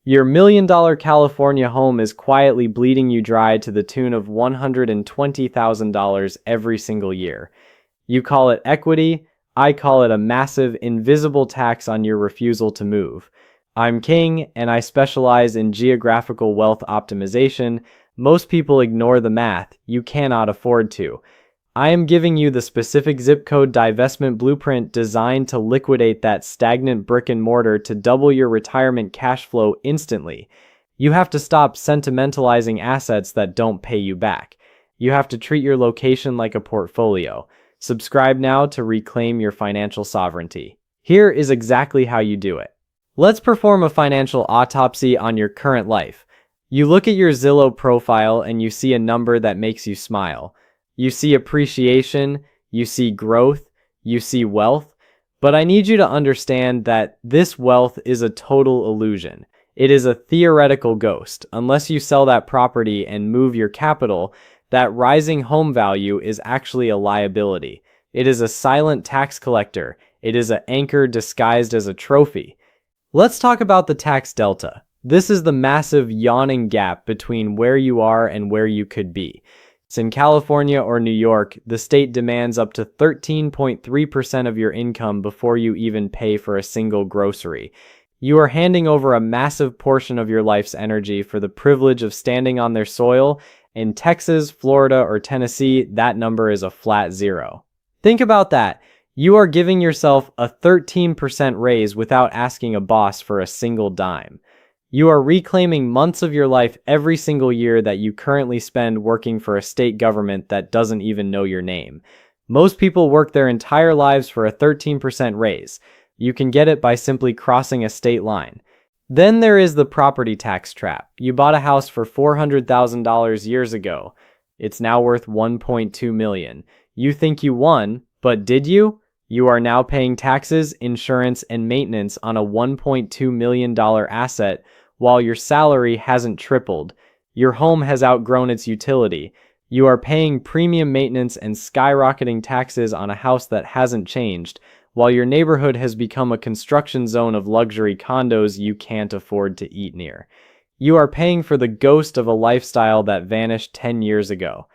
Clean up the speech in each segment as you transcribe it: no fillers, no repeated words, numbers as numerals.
Your $1 million California home is quietly bleeding you dry to the tune of $120,000 every single year. You call it equity, I call it a massive, invisible tax on your refusal to move. I'm King, and I specialize in geographical wealth optimization. Most people ignore the math. You cannot afford to. I am giving you the specific zip code divestment blueprint designed to liquidate that stagnant brick and mortar to double your retirement cash flow instantly. You have to stop sentimentalizing assets that don't pay you back. You have to treat your location like a portfolio. Subscribe now to reclaim your financial sovereignty. Here is exactly how you do it. Let's perform a financial autopsy on your current life. You look at your Zillow profile and you see a number that makes you smile. You see appreciation, you see growth, you see wealth, but I need you to understand that this wealth is a total illusion. It is a theoretical ghost. Unless you sell that property and move your capital, that rising home value is actually a liability. It is a silent tax collector. It is an anchor disguised as a trophy. Let's talk about the tax delta. This is the massive yawning gap between where you are and where you could be. In California or New York, the state demands up to 13.3% of your income before you even pay for a single grocery. You are handing over a massive portion of your life's energy for the privilege of standing on their soil. In Texas, Florida, or Tennessee, that number is a flat zero. Think about that. You are giving yourself a 13% raise without asking a boss for a single dime. You are reclaiming months of your life every single year that you currently spend working for a state government that doesn't even know your name. Most people work their entire lives for a 13% raise. You can get it by simply crossing a state line. Then there is the property tax trap. You bought a house for $400,000 years ago. It's now worth $1.2 million. You think you won, but did you? You are now paying taxes, insurance, and maintenance on a $1.2 million asset while your salary hasn't tripled. Your home has outgrown its utility. You are paying premium maintenance and skyrocketing taxes on a house that hasn't changed, while your neighborhood has become a construction zone of luxury condos you can't afford to eat near. You are paying for the ghost of a lifestyle that vanished 10 years ago.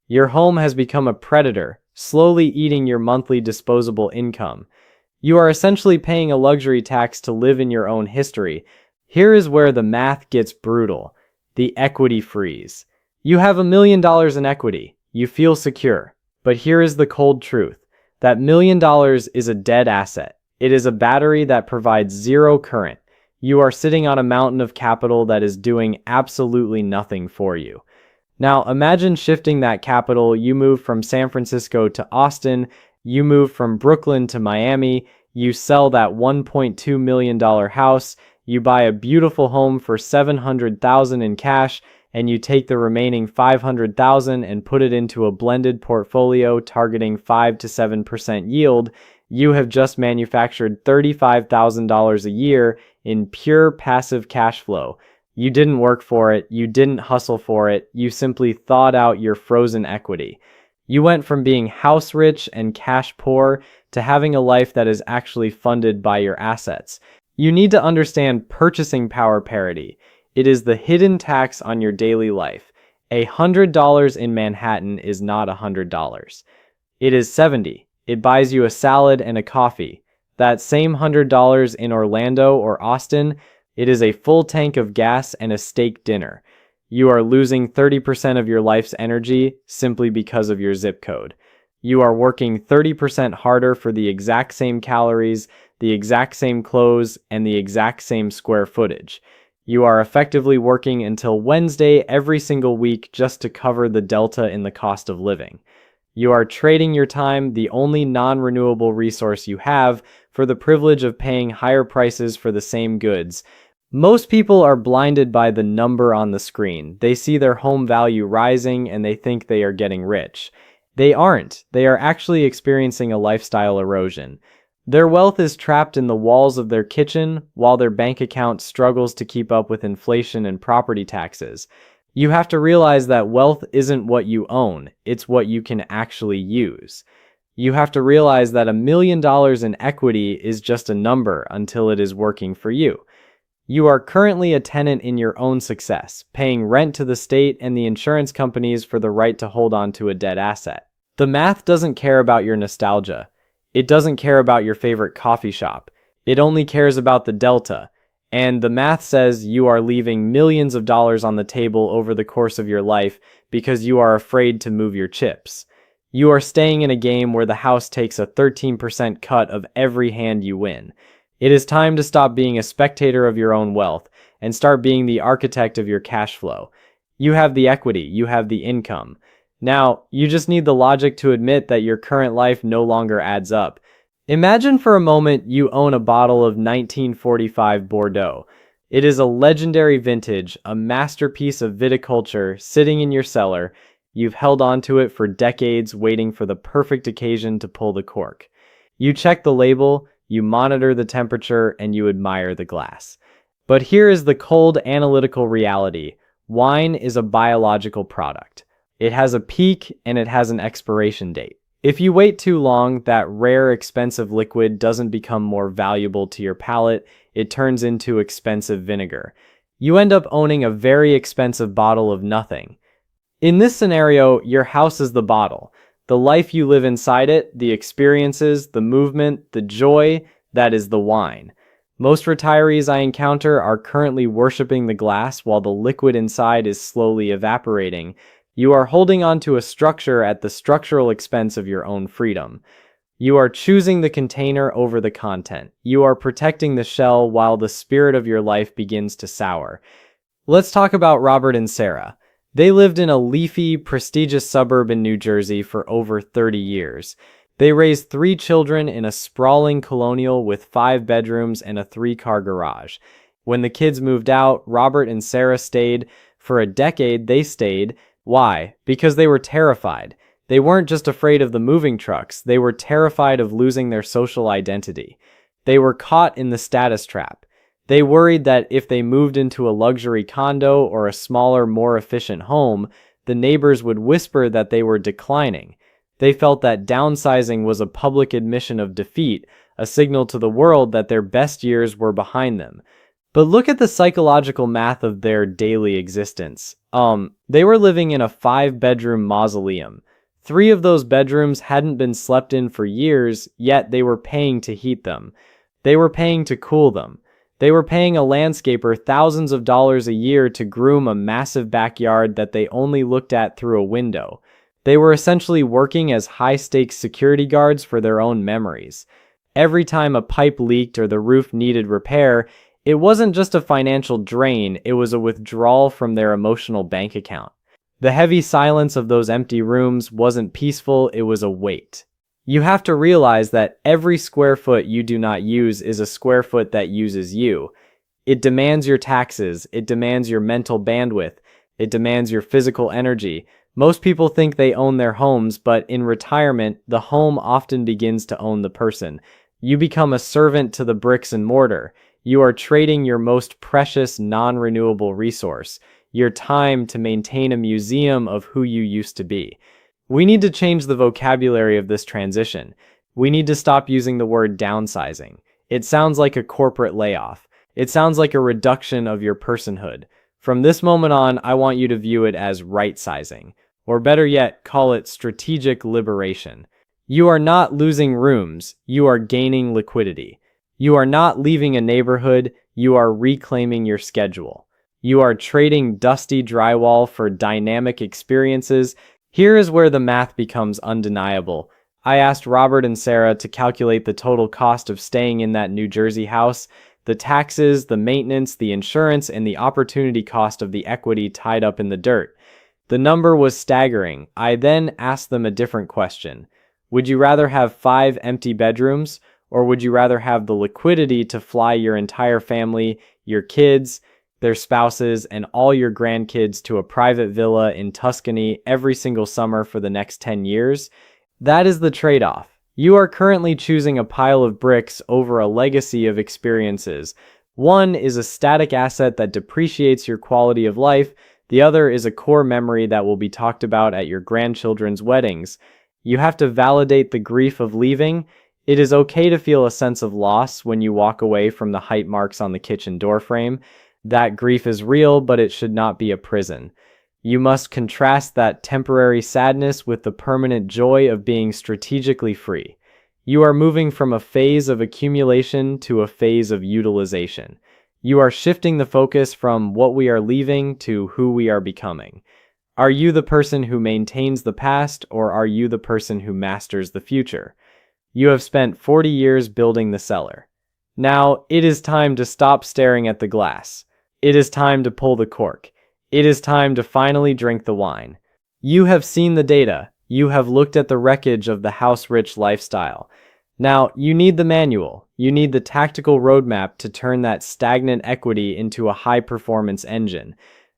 Your home has become a predator, slowly eating your monthly disposable income. You are essentially paying a luxury tax to live in your own history. Here is where the math gets brutal. The equity freeze. You have $1 million in equity. You feel secure. But here is the cold truth. That $1 million is a dead asset. It is a battery that provides zero current. You are sitting on a mountain of capital that is doing absolutely nothing for you. Now imagine shifting that capital. You move from San Francisco to Austin. You move from Brooklyn to Miami. You sell that $1.2 million house. You buy a beautiful home for $700,000 in cash, and you take the remaining $500,000 and put it into a blended portfolio targeting 5 to 7% yield. You have just manufactured $35,000 a year in pure passive cash flow. You didn't work for it, you didn't hustle for it, you simply thawed out your frozen equity. You went from being house rich and cash poor to having a life that is actually funded by your assets. You need to understand purchasing power parity. It is the hidden tax on your daily life. $100 in Manhattan is not $100. It is $70. It buys you a salad and a coffee. That same $100 in Orlando or Austin, it is a full tank of gas and a steak dinner. You are losing 30% of your life's energy simply because of your zip code. You are working 30% harder for the exact same calories, the exact same clothes, and the exact same square footage. You are effectively working until Wednesday every single week just to cover the delta in the cost of living. You are trading your time, the only non-renewable resource you have, for the privilege of paying higher prices for the same goods. Most people are blinded by the number on the screen. They see their home value rising and they think they are getting rich. They aren't. They are actually experiencing a lifestyle erosion. Their wealth is trapped in the walls of their kitchen, while their bank account struggles to keep up with inflation and property taxes. You have to realize that wealth isn't what you own, it's what you can actually use. You have to realize that $1 million in equity is just a number until it is working for you. You are currently a tenant in your own success, paying rent to the state and the insurance companies for the right to hold on to a dead asset. The math doesn't care about your nostalgia. It doesn't care about your favorite coffee shop. It only cares about the delta. And the math says you are leaving millions of dollars on the table over the course of your life because you are afraid to move your chips. You are staying in a game where the house takes a 13% cut of every hand you win. It is time to stop being a spectator of your own wealth and start being the architect of your cash flow. You have the equity, you have the income. Now, you just need the logic to admit that your current life no longer adds up. Imagine for a moment you own a bottle of 1945 Bordeaux. It is a legendary vintage, a masterpiece of viticulture sitting in your cellar. You've held on to it for decades, waiting for the perfect occasion to pull the cork. You check the label, you monitor the temperature, and you admire the glass. But here is the cold analytical reality. Wine is a biological product. It has a peak and it has an expiration date. If you wait too long, that rare, expensive liquid doesn't become more valuable to your palate, it turns into expensive vinegar. You end up owning a very expensive bottle of nothing. In this scenario, your house is the bottle. The life you live inside it, the experiences, the movement, the joy, that is the wine. Most retirees I encounter are currently worshiping the glass while the liquid inside is slowly evaporating. You are holding on to a structure at the structural expense of your own freedom. You are choosing the container over the content. You are protecting the shell while the spirit of your life begins to sour. Let's talk about Robert and Sarah. They lived in a leafy, prestigious suburb in New Jersey for over 30 years. They raised 3 children in a sprawling colonial with 5 bedrooms and a 3-car garage. When the kids moved out, Robert and Sarah stayed. For a decade, they stayed. Why? Because they were terrified. They weren't just afraid of the moving trucks, they were terrified of losing their social identity. They were caught in the status trap. They worried that if they moved into a luxury condo or a smaller, more efficient home, the neighbors would whisper that they were declining. They felt that downsizing was a public admission of defeat, a signal to the world that their best years were behind them. But look at the psychological math of their daily existence. They were living in a 5-bedroom mausoleum. 3 of those bedrooms hadn't been slept in for years, yet they were paying to heat them. They were paying to cool them. They were paying a landscaper thousands of dollars a year to groom a massive backyard that they only looked at through a window. They were essentially working as high-stakes security guards for their own memories. Every time a pipe leaked or the roof needed repair, it wasn't just a financial drain, it was a withdrawal from their emotional bank account. The heavy silence of those empty rooms wasn't peaceful, it was a weight. You have to realize that every square foot you do not use is a square foot that uses you. It demands your taxes, it demands your mental bandwidth, it demands your physical energy. Most people think they own their homes, but in retirement, the home often begins to own the person. You become a servant to the bricks and mortar. You are trading your most precious, non-renewable resource, your time, to maintain a museum of who you used to be. We need to change the vocabulary of this transition. We need to stop using the word downsizing. It sounds like a corporate layoff. It sounds like a reduction of your personhood. From this moment on, I want you to view it as right-sizing, or better yet, call it strategic liberation. You are not losing rooms, you are gaining liquidity. You are not leaving a neighborhood, you are reclaiming your schedule. You are trading dusty drywall for dynamic experiences. Here is where the math becomes undeniable. I asked Robert and Sarah to calculate the total cost of staying in that New Jersey house, the taxes, the maintenance, the insurance, and the opportunity cost of the equity tied up in the dirt. The number was staggering. I then asked them a different question. Would you rather have 5 empty bedrooms? Or would you rather have the liquidity to fly your entire family, your kids, their spouses, and all your grandkids to a private villa in Tuscany every single summer for the next 10 years? That is the trade-off. You are currently choosing a pile of bricks over a legacy of experiences. One is a static asset that depreciates your quality of life. The other is a core memory that will be talked about at your grandchildren's weddings. You have to validate the grief of leaving. It is okay to feel a sense of loss when you walk away from the height marks on the kitchen doorframe. That grief is real, but it should not be a prison. You must contrast that temporary sadness with the permanent joy of being strategically free. You are moving from a phase of accumulation to a phase of utilization. You are shifting the focus from what we are leaving to who we are becoming. Are you the person who maintains the past, or are you the person who masters the future? You have spent 40 years building the cellar. Now, it is time to stop staring at the glass. It is time to pull the cork. It is time to finally drink the wine. You have seen the data. You have looked at the wreckage of the house-rich lifestyle. Now, you need the manual. You need the tactical roadmap to turn that stagnant equity into a high-performance engine.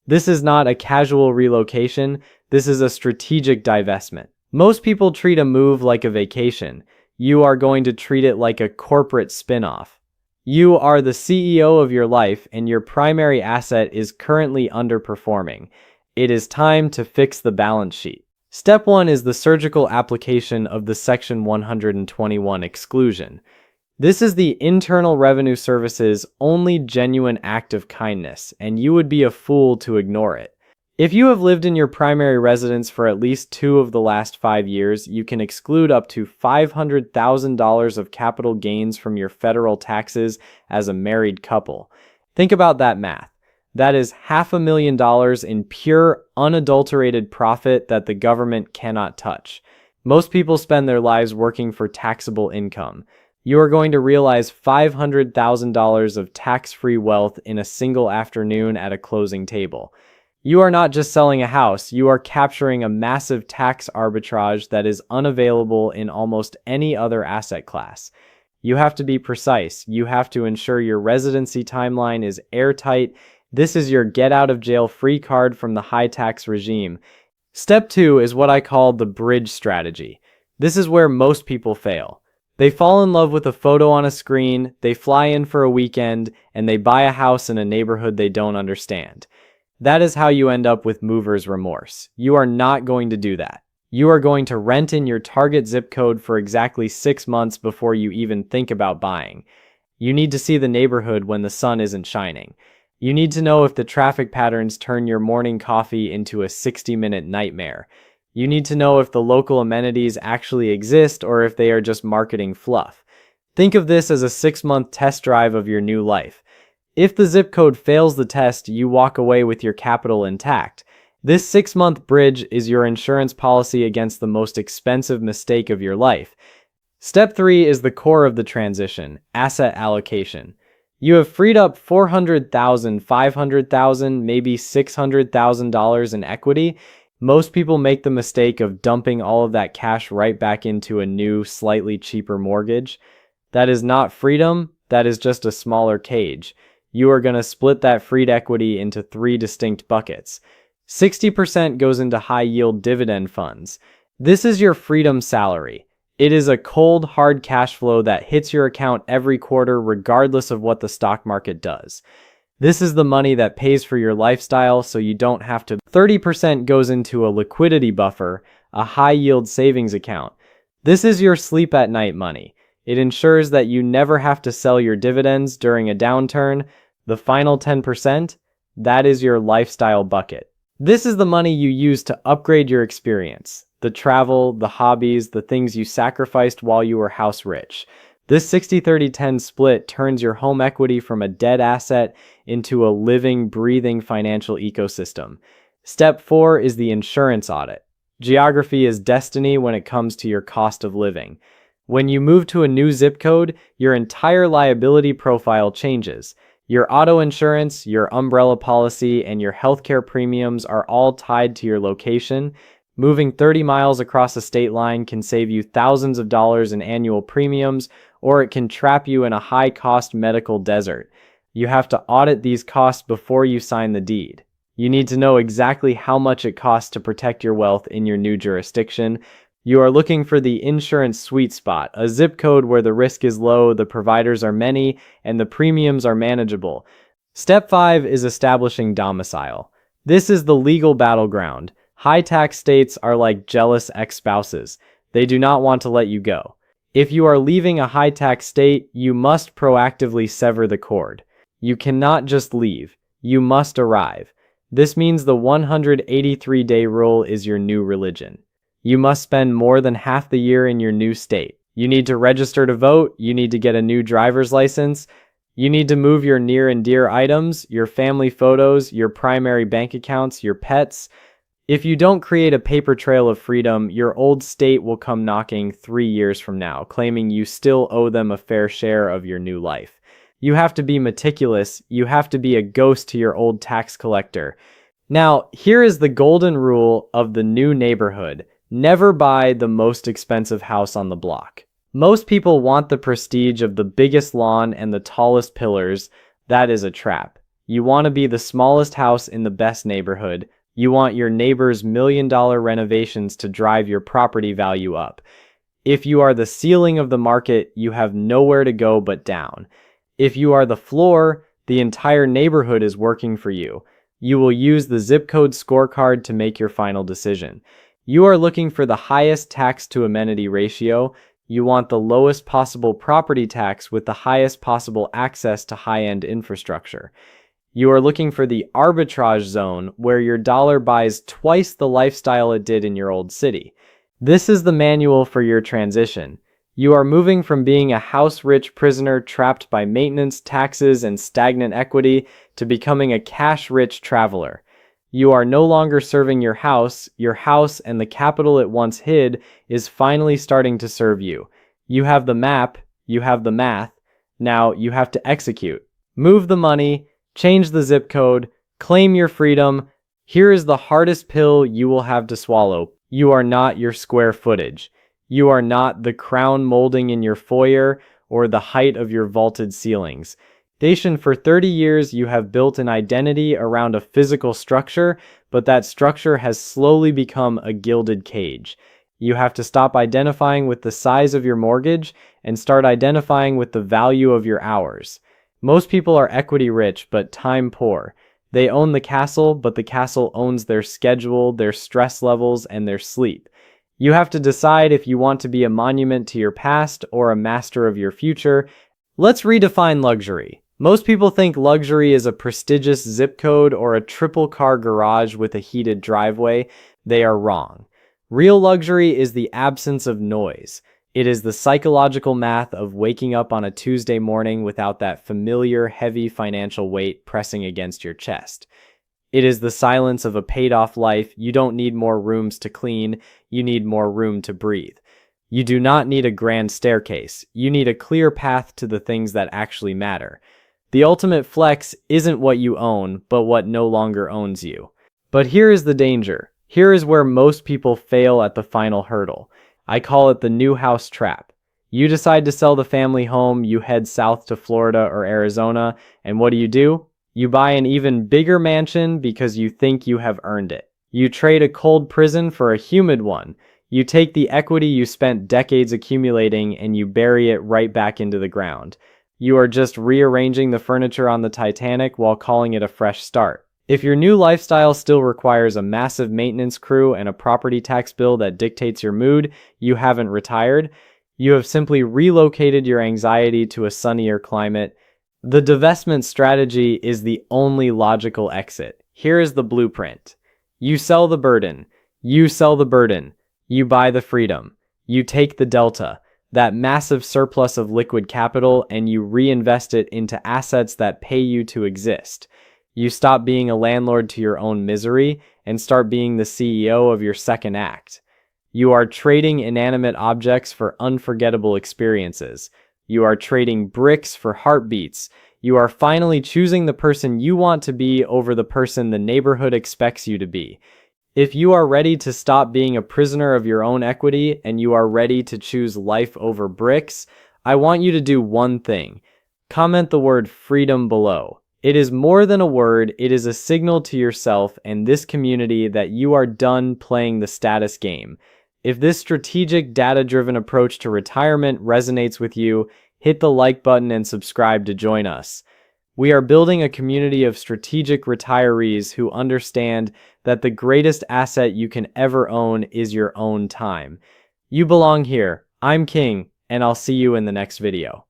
This is not a casual relocation. This is a strategic divestment. Most people treat a move like a vacation. You are going to treat it like a corporate spin-off. You are the CEO of your life, and your primary asset is currently underperforming. It is time to fix the balance sheet. Step 1 is the surgical application of the Section 121 exclusion. This is the Internal Revenue Service's only genuine act of kindness, and you would be a fool to ignore it. If you have lived in your primary residence for at least 2 of the last 5 years, you can exclude up to $500,000 of capital gains from your federal taxes as a married couple. Think about that math. That is $500,000 in pure, unadulterated profit that the government cannot touch. Most people spend their lives working for taxable income. You are going to realize $500,000 of tax-free wealth in a single afternoon at a closing table. You are not just selling a house, you are capturing a massive tax arbitrage that is unavailable in almost any other asset class. You have to be precise. You have to ensure your residency timeline is airtight. This is your get-out-of-jail-free card from the high-tax regime. Step 2 is what I call the bridge strategy. This is where most people fail. They fall in love with a photo on a screen, they fly in for a weekend, and they buy a house in a neighborhood they don't understand. That is how you end up with mover's remorse. You are not going to do that. You are going to rent in your target zip code for exactly 6 months before you even think about buying. You need to see the neighborhood when the sun isn't shining. You need to know if the traffic patterns turn your morning coffee into a 60-minute nightmare. You need to know if the local amenities actually exist or if they are just marketing fluff. Think of this as a 6-month test drive of your new life. If the zip code fails the test, you walk away with your capital intact. This 6-month bridge is your insurance policy against the most expensive mistake of your life. Step 3 is the core of the transition, asset allocation. You have freed up $400,000, $500,000, maybe $600,000 in equity. Most people make the mistake of dumping all of that cash right back into a new, slightly cheaper mortgage. That is not freedom, that is just a smaller cage. You are going to split that freed equity into 3 distinct buckets. 60% goes into high-yield dividend funds. This is your freedom salary. It is a cold, hard cash flow that hits your account every quarter regardless of what the stock market does. This is the money that pays for your lifestyle so you don't have to. 30% goes into a liquidity buffer, a high-yield savings account. This is your sleep at night money. It ensures that you never have to sell your dividends during a downturn. The final 10%, that is your lifestyle bucket. This is the money you use to upgrade your experience. The travel, the hobbies, the things you sacrificed while you were house rich. This 60-30-10 split turns your home equity from a dead asset into a living, breathing financial ecosystem. Step 4 is the insurance audit. Geography is destiny when it comes to your cost of living. When you move to a new zip code, your entire liability profile changes. Your auto insurance, your umbrella policy, and your healthcare premiums are all tied to your location. Moving 30 miles across a state line can save you thousands of dollars in annual premiums, or it can trap you in a high-cost medical desert. You have to audit these costs before you sign the deed. You need to know exactly how much it costs to protect your wealth in your new jurisdiction. You are looking for the insurance sweet spot, a zip code where the risk is low, the providers are many, and the premiums are manageable. Step 5 is establishing domicile. This is the legal battleground. High-tax states are like jealous ex-spouses. They do not want to let you go. If you are leaving a high-tax state, you must proactively sever the cord. You cannot just leave. You must arrive. This means the 183-day rule is your new religion. You must spend more than half the year in your new state. You need to register to vote. You need to get a new driver's license. You need to move your near and dear items, your family photos, your primary bank accounts, your pets. If you don't create a paper trail of freedom, your old state will come knocking 3 years from now, claiming you still owe them a fair share of your new life. You have to be meticulous. You have to be a ghost to your old tax collector. Now, here is the golden rule of the new neighborhood. Never buy the most expensive house on the block. Most people want the prestige of the biggest lawn and the tallest pillars. That is a trap. You want to be the smallest house in the best neighborhood. You want your neighbor's million-dollar renovations to drive your property value up. If you are the ceiling of the market, you have nowhere to go but down. If you are the floor, the entire neighborhood is working for you. You will use the zip code scorecard to make your final decision. You are looking for the highest tax to amenity ratio. You want the lowest possible property tax with the highest possible access to high-end infrastructure. You are looking for the arbitrage zone where your dollar buys twice the lifestyle it did in your old city. This is the manual for your transition. You are moving from being a house-rich prisoner trapped by maintenance, taxes, and stagnant equity to becoming a cash-rich traveler. You are no longer serving your house and the capital it once hid is finally starting to serve you. You have the map, you have the math, now you have to execute. Move the money, change the zip code, claim your freedom. Here is the hardest pill you will have to swallow. You are not your square footage. You are not the crown molding in your foyer or the height of your vaulted ceilings. For 30 years, you have built an identity around a physical structure, but that structure has slowly become a gilded cage. You have to stop identifying with the size of your mortgage and start identifying with the value of your hours. Most people are equity rich, but time poor. They own the castle, but the castle owns their schedule, their stress levels, and their sleep. You have to decide if you want to be a monument to your past or a master of your future. Let's redefine luxury. Most people think luxury is a prestigious zip code or a triple-car garage with a heated driveway. They are wrong. Real luxury is the absence of noise. It is the psychological math of waking up on a Tuesday morning without that familiar, heavy financial weight pressing against your chest. It is the silence of a paid-off life. You don't need more rooms to clean. You need more room to breathe. You do not need a grand staircase. You need a clear path to the things that actually matter. The ultimate flex isn't what you own, but what no longer owns you. But here is the danger. Here is where most people fail at the final hurdle. I call it the new house trap. You decide to sell the family home, you head south to Florida or Arizona, and what do? You buy an even bigger mansion because you think you have earned it. You trade a cold prison for a humid one. You take the equity you spent decades accumulating and you bury it right back into the ground. You are just rearranging the furniture on the Titanic while calling it a fresh start. If your new lifestyle still requires a massive maintenance crew and a property tax bill that dictates your mood, you haven't retired. You have simply relocated your anxiety to a sunnier climate. The divestment strategy is the only logical exit. Here is the blueprint. You sell the burden. You sell the burden. You buy the freedom. You take the delta, that massive surplus of liquid capital, and you reinvest it into assets that pay you to exist. You stop being a landlord to your own misery and start being the CEO of your second act. You are trading inanimate objects for unforgettable experiences. You are trading bricks for heartbeats. You are finally choosing the person you want to be over the person the neighborhood expects you to be. If you are ready to stop being a prisoner of your own equity and you are ready to choose life over bricks, I want you to do one thing. Comment the word freedom below. It is more than a word, it is a signal to yourself and this community that you are done playing the status game. If this strategic, data-driven approach to retirement resonates with you, hit the like button and subscribe to join us. We are building a community of strategic retirees who understand that the greatest asset you can ever own is your own time. You belong here. I'm king, and I'll see you in the next video.